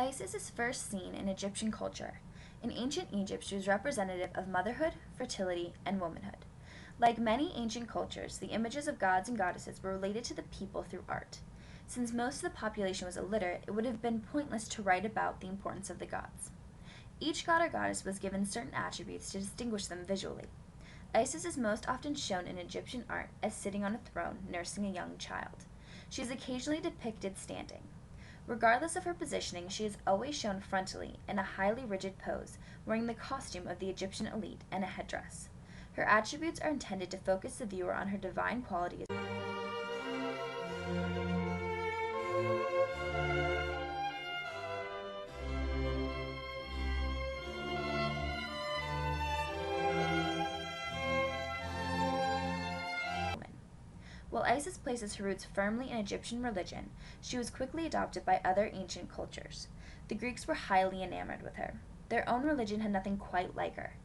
Isis is first seen in Egyptian culture. In ancient Egypt, she was representative of motherhood, fertility, and womanhood. Like many ancient cultures, the images of gods and goddesses were related to the people through art. Since most of the population was illiterate, it would have been pointless to write about the importance of the gods. Each god or goddess was given certain attributes to distinguish them visually. Isis is most often shown in Egyptian art as sitting on a throne nursing a young child. She is occasionally depicted standing. Regardless of her positioning, she is always shown frontally in a highly rigid pose, wearing the costume of the Egyptian elite and a headdress. Her attributes are intended to focus the viewer on her divine qualities. While Isis places her roots firmly in Egyptian religion, she was quickly adopted by other ancient cultures. The Greeks were highly enamored with her. Their own religion had nothing quite like her.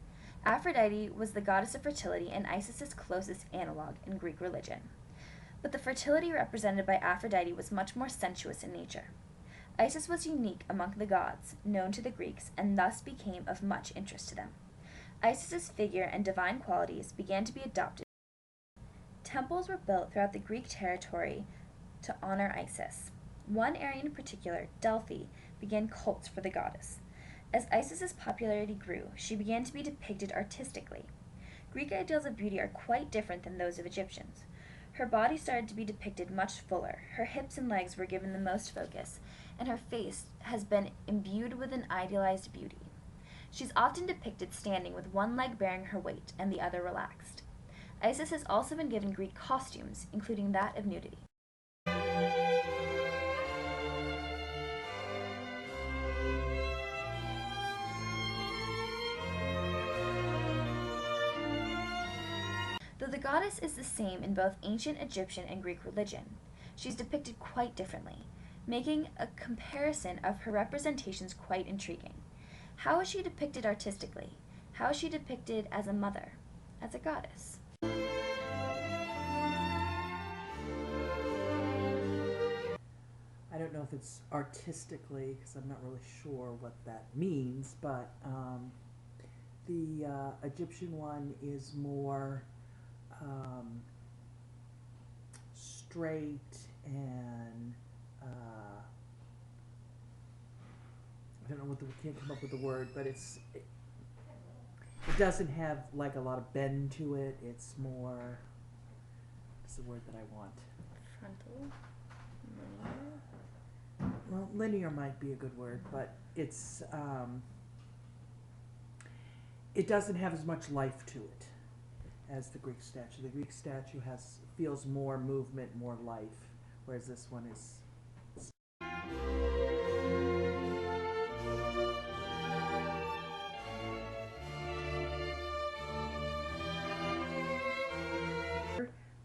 Aphrodite was the goddess of fertility and Isis's closest analog in Greek religion. But the fertility represented by Aphrodite was much more sensuous in nature. Isis was unique among the gods, known to the Greeks, and thus became of much interest to them. Isis's figure and divine qualities began to be adopted. Temples were built throughout the Greek territory to honor Isis. One area in particular, Delphi, began cults for the goddess. As Isis's popularity grew, she began to be depicted artistically. Greek ideals of beauty are quite different than those of Egyptians. Her body started to be depicted much fuller, her hips and legs were given the most focus, and her face has been imbued with an idealized beauty. She's often depicted standing with one leg bearing her weight and the other relaxed. Isis has also been given Greek costumes, including that of nudity. Though the goddess is the same in both ancient Egyptian and Greek religion, she's depicted quite differently, making a comparison of her representations quite intriguing. How is she depicted artistically? How is she depicted as a mother, as a goddess? I don't know if it's artistically, because I'm not really sure what that means, but the Egyptian one is more straight and I don't know what can't come up with the word, but it doesn't have like a lot of bend to it. It's more, what's the word that I want? Frontal? Well, linear might be a good word, but it's it doesn't have as much life to it as the Greek statue. The Greek statue feels more movement, more life, whereas this one is.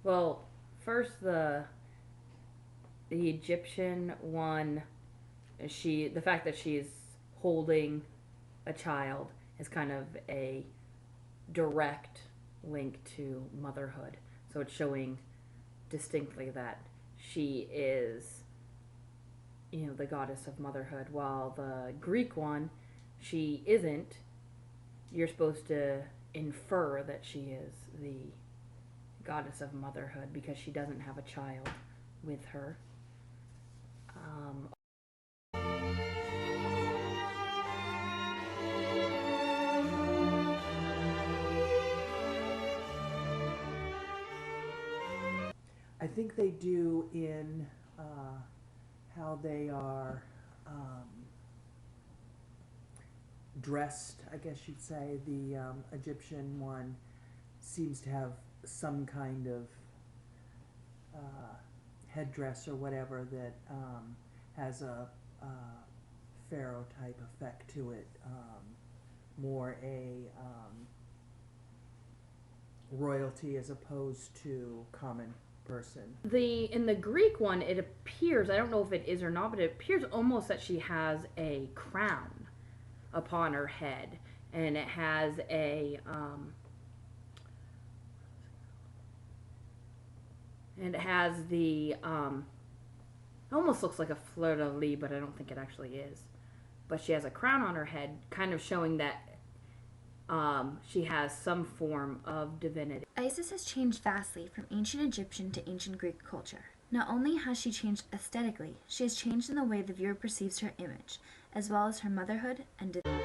Well, first the Egyptian one, the fact that she's holding a child is kind of a direct link to motherhood. So it's showing distinctly that she is, the goddess of motherhood. While the Greek one, she isn't. You're supposed to infer that she is the goddess of motherhood because she doesn't have a child with her. I think they do in how they are dressed, I guess you'd say. The Egyptian one seems to have some kind of headdress or whatever that has a pharaoh type effect to it, more a royalty as opposed to common person. In the Greek one, it appears, I don't know if it is or not, but it appears almost that she has a crown upon her head, and it has it has the almost looks like a fleur de lis, but I don't think it actually is. but she has a crown on her head, kind of showing that she has some form of divinity. Isis has changed vastly from ancient Egyptian to ancient Greek culture. Not only has she changed aesthetically, she has changed in the way the viewer perceives her image, as well as her motherhood and divinity.